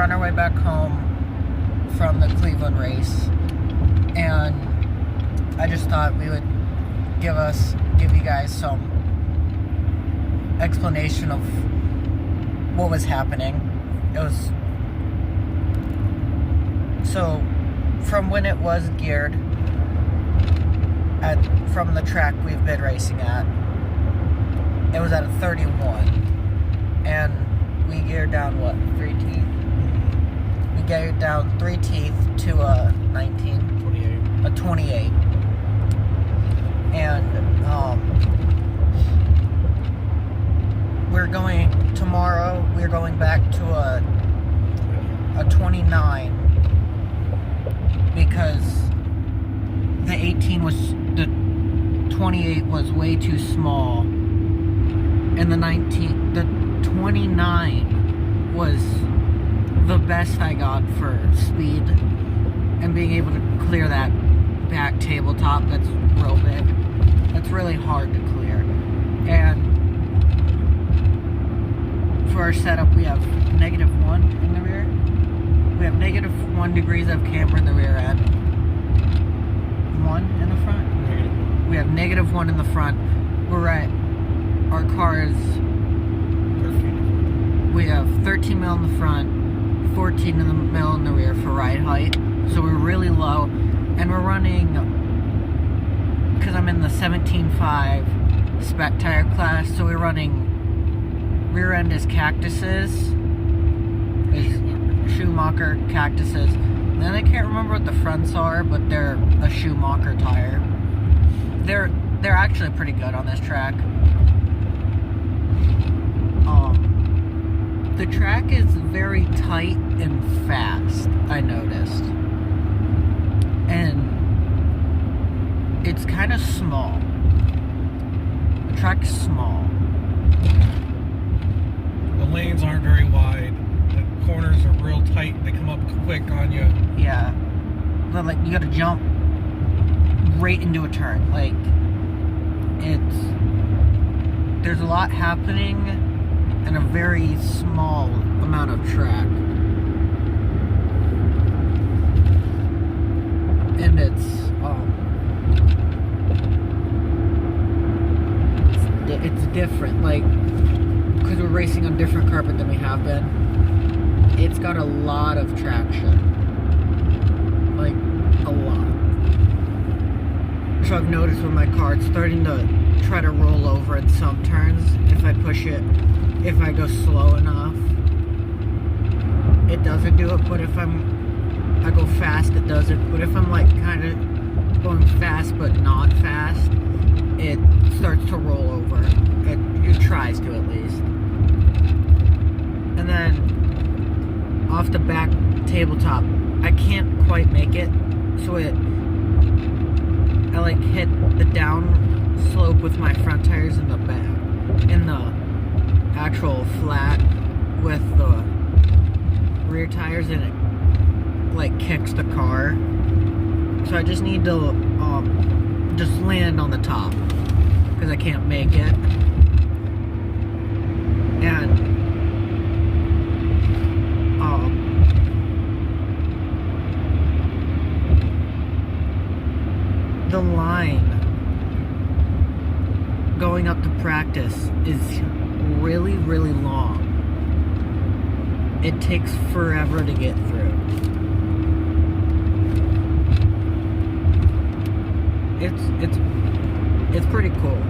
on our way back home from the Cleveland race, and I just thought we would give you guys some explanation of what was happening. It was so from when it was geared from the track we've been racing at, it was at a 31, and we geared down 3 teeth. We geared down 3 teeth to a 28, a 28, and tomorrow we're going back to a 29, because the 28 was way too small, and the 29 was the best I got for speed and being able to clear that back tabletop that's real big. That's really hard to clear. And for our setup, we have -1 in the rear. We have -1 degrees of camber in the rear end. 1 in the front. We have -1 in the front. Our car is, we have 13 mil in the front, 14 in the mil in the rear for ride height. So we're really low, and we're running, because I'm in the 17.5 spec tire class, so we're running rear end is cactuses, is Schumacher cactuses. And then I can't remember what the fronts are, but they're a Schumacher tire. They're actually pretty good on this track. The track is very tight and fast, I noticed. And it's kind of small. The track's small. The lanes aren't very wide. The corners are real tight. They come up quick on you. Yeah. But like, you gotta jump right into a turn. Like, there's a lot happening in a very small amount of track. And it's different, like, because we're racing on different carpet than we have been. It's got a lot of traction, like a lot. So I've noticed with my car, it's starting to try to roll over in some turns. If I push it, if I go slow enough, it doesn't do it. But if I go fast, it doesn't. But if I'm like kind of going fast but not fast, it starts to roll over. It tries to, at least. And then off the back tabletop, I can't quite make it, so I like hit the down slope with my front tires in the back, in the actual flat with the rear tires, and it like kicks the car. So I just need to just land on the top, because I can't make it. And the line going up to practice is really, really long. It takes forever to get through. It's pretty cool.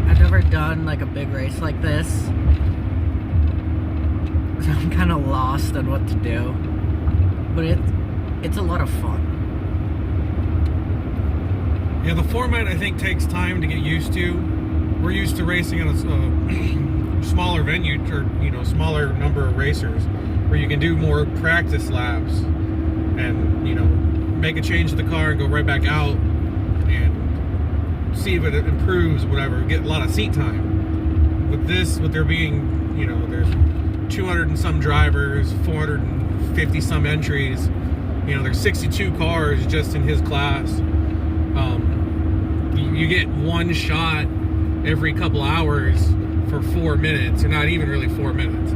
I've never done like a big race like this, so I'm kind of lost on what to do. But it's a lot of fun. Yeah, the format I think takes time to get used to. We're used to racing on a smaller venue, or smaller number of racers, where you can do more practice laps and make a change to the car and go right back out and see if it improves, whatever, get a lot of seat time. With this, with there being, there's 200 and some drivers, 450 some entries, there's 62 cars just in his class. You get one shot every couple hours for 4 minutes, or not even really 4 minutes.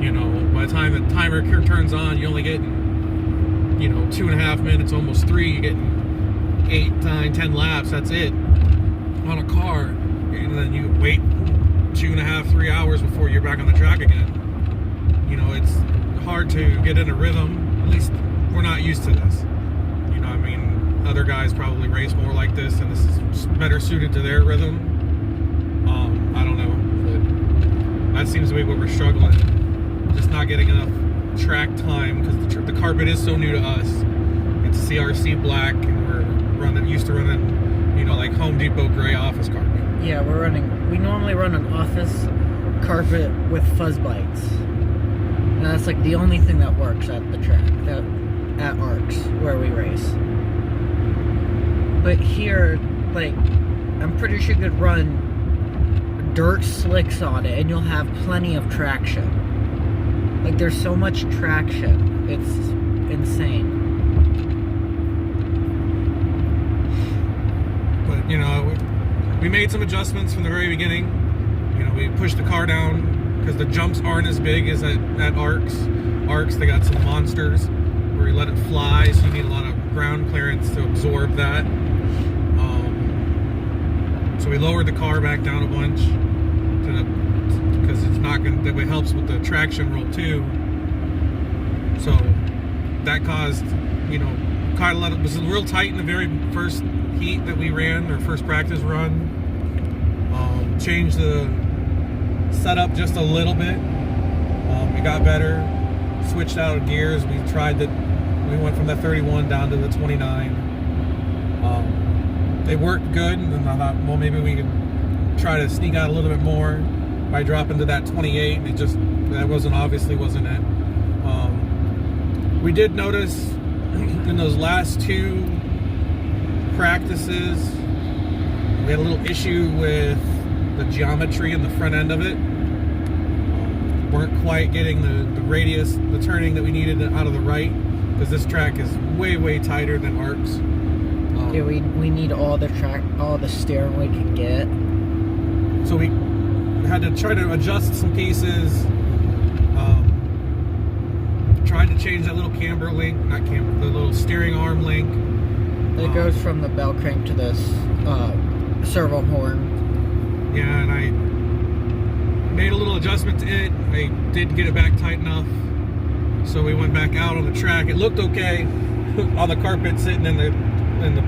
You know, by the time the timer turns on, you only get, 2.5 minutes, almost 3. You're getting 8, 9, 10 laps. That's it on a car, and then you wait 2.5, 3 hours before you're back on the track again. You know, it's hard to get in a rhythm. At least we're not used to this. You know, I mean, other guys probably race more like this, and this is better suited to their rhythm. I don't know, but that seems to be what we're struggling. Just not getting enough track time because the carpet is so new to us. It's CRC black, and we're used to running, like Home Depot gray office carpet. Yeah, we normally run an office carpet with fuzz bites. And that's like the only thing that works at the track, at ARCS, where we race. But here, like, I'm pretty sure you could run dirt slicks on it and you'll have plenty of traction. Like, there's so much traction. It's insane. But, we made some adjustments from the very beginning. We pushed the car down because the jumps aren't as big as at ARCS. ARCS, they got some monsters where you let it fly, so you need a lot of ground clearance to absorb that. So we lowered the car back down a bunch because it's not going to, it helps with the traction roll too. So that caused, it was real tight in the very first heat that we ran, our first practice run. Changed the setup just a little bit. It got better. Switched out of gears. We went from the 31 down to the 29. They worked good, and I thought, well, maybe we could try to sneak out a little bit more by dropping to that 28. That obviously wasn't it. We did notice in those last 2 practices, we had a little issue with the geometry in the front end of it. Weren't quite getting the radius, the turning that we needed out of the right, because this track is way tighter than ARCS. Yeah, we need all the steering we can get. So we had to try to adjust some pieces. Tried to change that little camber link, the little steering arm link. It goes from the bell crank to this servo horn. Yeah, and I made a little adjustment to it. I did get it back tight enough, so we went back out on the track. It looked okay on the carpet sitting in the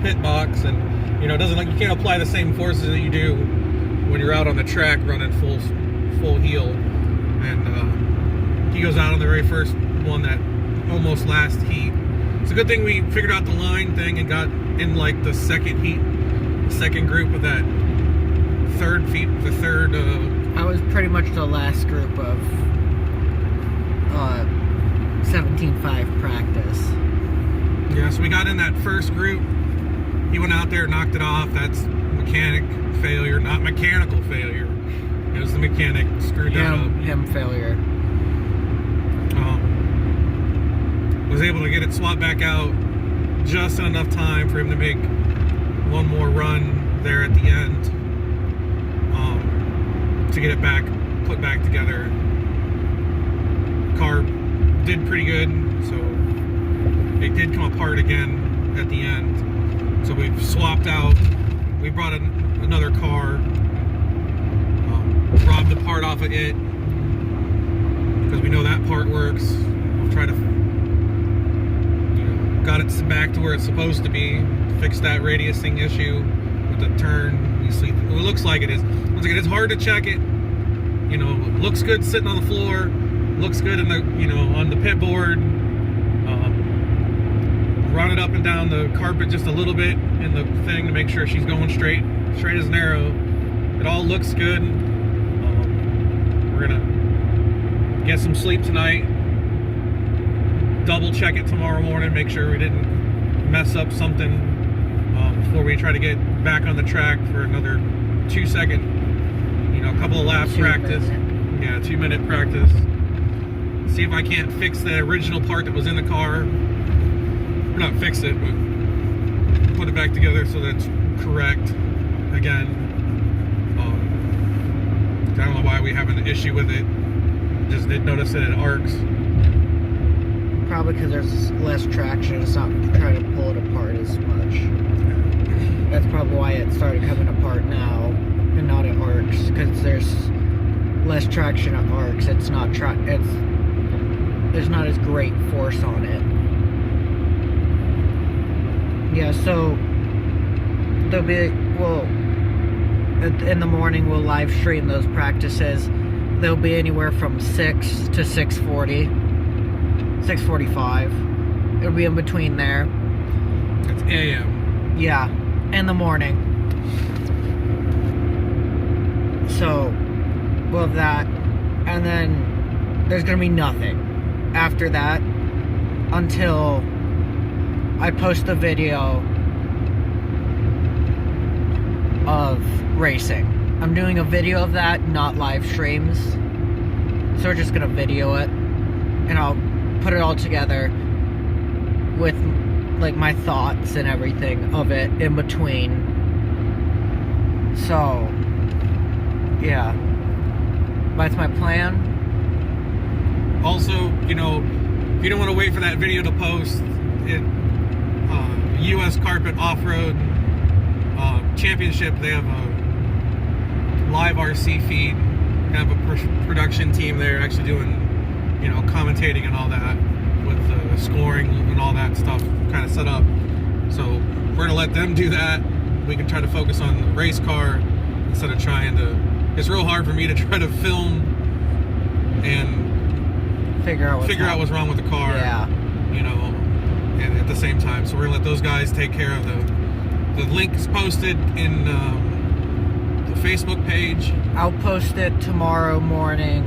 pit box, and it doesn't, like, you can't apply the same forces that you do when you're out on the track running full heel. And he goes out on the very first one, that almost last heat. It's a good thing we figured out the line thing and got in like the second heat, the second group of that third. I was pretty much the last group of 17.5 practice. Yeah, so we got in that first group. He went out there, knocked it off. That's mechanic failure, not mechanical failure. It was the mechanic screwed that up. Him failure. Was able to get it swapped back out just in enough time for him to make one more run there at the end, to get it put back together. Car did pretty good, so it did come apart again at the end. So we've swapped out. We brought another car, robbed the part off of it because we know that part works. We'll try to got it back to where it's supposed to be, fix that radiusing issue with the turn. It looks like it is. Once again, it's hard to check it. It looks good sitting on the floor, looks good in the, on the pit board. Run it up and down the carpet just a little bit in the thing to make sure she's going straight as an arrow. It all looks good. We're gonna get some sleep tonight. Double check it tomorrow morning, make sure we didn't mess up something before we try to get back on the track for another 2-second, a couple of laps practice. Yeah, 2-minute practice. See if I can't fix the original part that was in the car. Or not fix it, but put it back together so that's correct again. I don't know why we have an issue with it. just didn't notice it at arcs. Probably because there's less traction. It's not trying to pull it apart as much. That's probably why it started coming apart now and not at arcs, because there's less traction at arcs. It's not there's not as great force on it. Yeah, so there'll be, in the morning we'll live stream those practices. They'll be anywhere from 6 to 6:40, 6:45. It'll be in between there. It's AM. Yeah, in the morning. So we'll have that, and then there's gonna be nothing after that until I post the video of racing. I'm doing a video of that, not live streams. So we're just gonna video it, and I'll put it all together with like my thoughts and everything of it in between. So yeah, that's my plan. Also, you know, if you don't want to wait for that video to post, U.S. Carpet Off-Road Championship, they have a live RC feed. They have a production team there actually doing, you know, commentating and all that with scoring and all that stuff kind of set up. So we're gonna let them do that. We can try to focus on the race car instead of trying to. It's real hard for me to try to film and Figure out what's wrong with the car. Yeah. You know, and at the same time, so we're gonna let those guys take care of the link is posted in the Facebook page. I'll post it tomorrow morning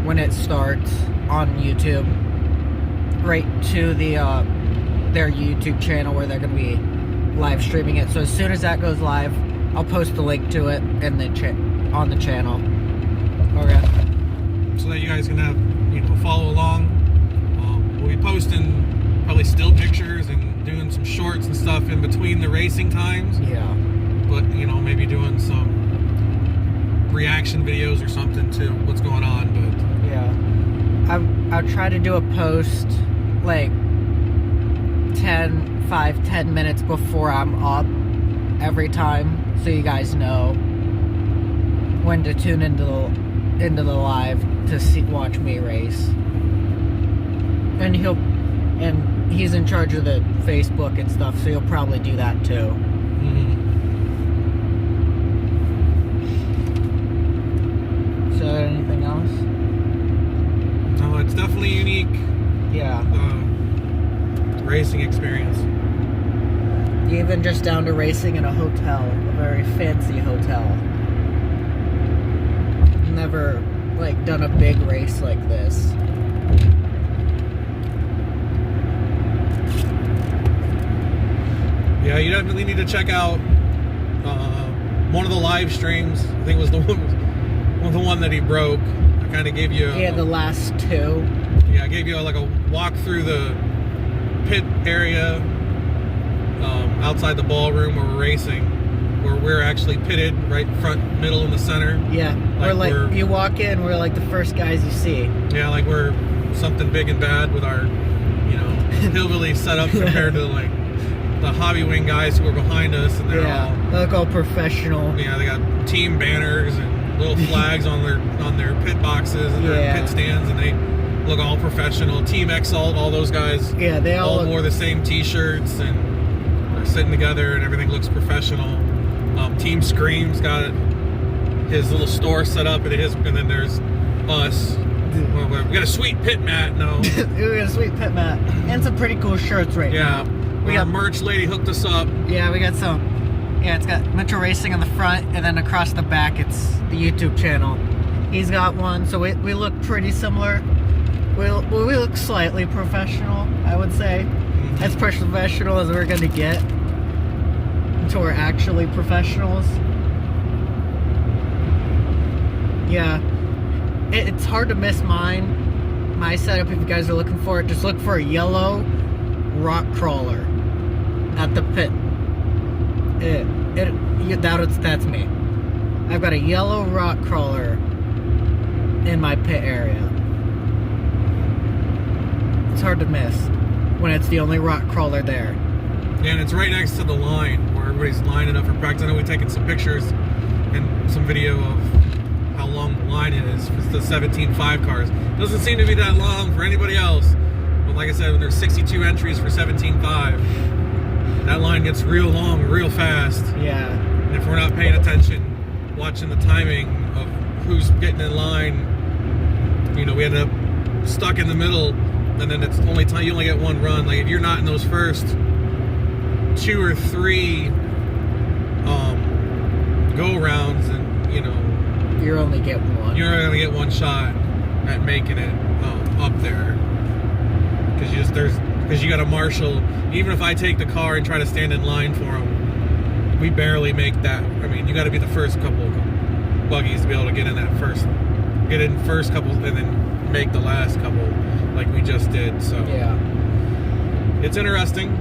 when it starts on YouTube, right to the their YouTube channel where they're gonna be live streaming it. So as soon as that goes live, I'll post the link to it in the on the channel. Okay. So that you guys can have, you know, follow along. We'll be posting probably still pictures and doing some shorts and stuff in between the racing times. Yeah. But, you know, maybe doing some reaction videos or something to what's going on. But yeah, I'll try to do a post like 10 minutes before I'm up every time, so you guys know when to tune into the live to watch me race. And he's in charge of the Facebook and stuff, so he'll probably do that too. mm-hmm. So anything else? No, it's definitely unique. Yeah. Racing experience. Even just down to racing in a hotel, a very fancy hotel. Never like done a big race like this. Yeah, you definitely need to check out one of the live streams. I think it was the one that he broke. I kind of gave you The last two. Yeah, I gave you like a walk through the pit area outside the ballroom where we're racing, where we're actually pitted right front, middle, in the center. Yeah, like you walk in, we're like the first guys you see. Yeah, like we're something big and bad with our, you know, hillbilly setup compared to like the hobby wing guys who are behind us, and they're all, they look all professional. Yeah, they got team banners and little flags on their pit boxes and their pit stands, and they look all professional. Team Exalt, all those guys. Yeah, they all wore the same T-shirts and they're sitting together, and everything looks professional. Team Scream's got his little store set up, and then there's us. We got a sweet pit mat. No, we got a sweet pit mat and some pretty cool shirts right now. We got merch lady hooked us up. Yeah, we got some. Yeah, it's got Metro Racing on the front, and then across the back it's the YouTube channel. He's got one, so we look pretty similar. We look slightly professional, I would say. Mm-hmm. As professional as we're gonna get until we're actually professionals. Yeah, it's hard to miss mine. My setup, if you guys are looking for it, just look for a yellow rock crawler at the pit. That's me. I've got a yellow rock crawler in my pit area. It's hard to miss when it's the only rock crawler there. Yeah, and it's right next to the line where everybody's lining up for practice. I know we've taken some pictures and some video of how long the line is for the 17.5 cars. Doesn't seem to be that long for anybody else. But like I said, when there's 62 entries for 17.5, that line gets real long, real fast. Yeah. And if we're not paying attention, watching the timing of who's getting in line, you know, we end up stuck in the middle, and then it's only time you only get one run. Like if you're not in those first 2 or 3 go rounds, and you know, you only get one. You're only gonna get one shot at making it up there, because you got to marshal. Even if I take the car and try to stand in line for them, we barely make that. I mean, you got to be the first couple buggies to be able to get in first couple, and then make the last couple like we just did. So yeah, it's interesting.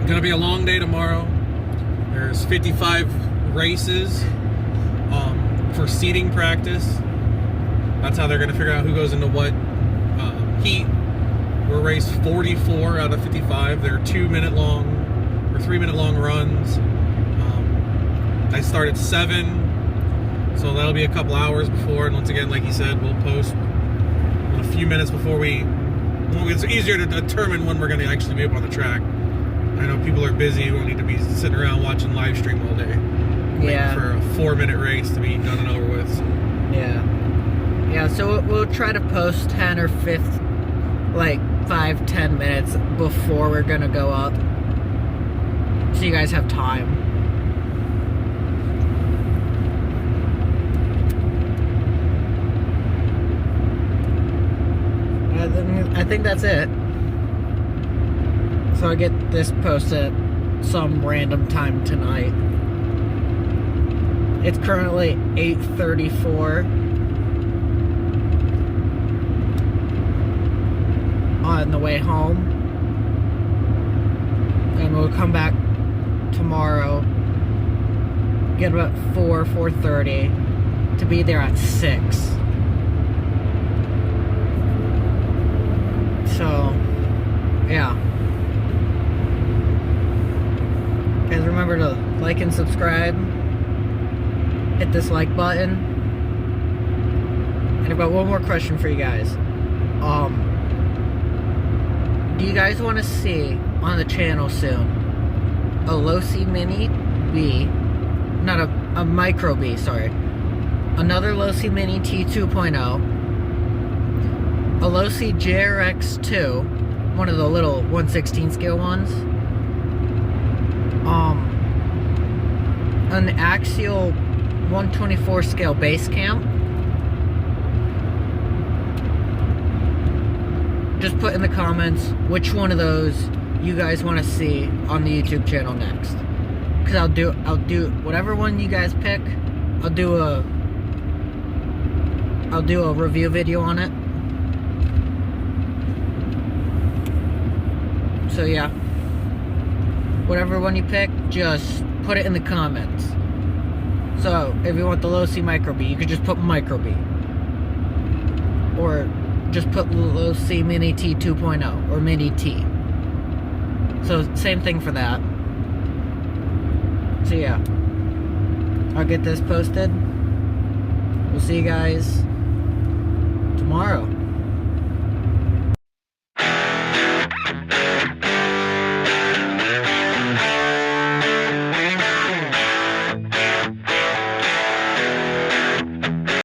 Gonna be a long day tomorrow. There's 55 races for seating practice. That's how they're gonna figure out who goes into what heat. We're race 44 out of 55. They're 2-minute long or 3-minute long runs. I start at 7, so that'll be a couple hours before. And once again, like he said, we'll post a few minutes before it's easier to determine when we're going to actually be up on the track. I know people are busy. We don't need to be sitting around watching live stream all day. Yeah. For a 4-minute race to be done and over with. So. Yeah. Yeah, so we'll try to post 10 or 5, like 5-10 minutes before we're going to go up. So you guys have time. I think that's it. So I get this posted some random time tonight. It's currently 8:34 on the way home, and we'll come back tomorrow, get about 4:30 to be there at 6. So, yeah. Guys, remember to like and subscribe. Hit this like button. And I've got one more question for you guys. Do you guys want to see on the channel soon a Losi Mini B, not a Micro B, sorry. Another Losi Mini T2.0. A Losi JRX2, one of the little 1/16 scale ones. An Axial 124 scale base cam. Just put in the comments which one of those you guys want to see on the YouTube channel next. Cause I'll do whatever one you guys pick. I'll do a review video on it. So yeah, whatever one you pick, just put it in the comments. So if you want the Losi Micro B, you could just put Micro B, or just put Losi Mini T 2.0 or Mini T. So same thing for that. So yeah, I'll get this posted. We'll see you guys tomorrow.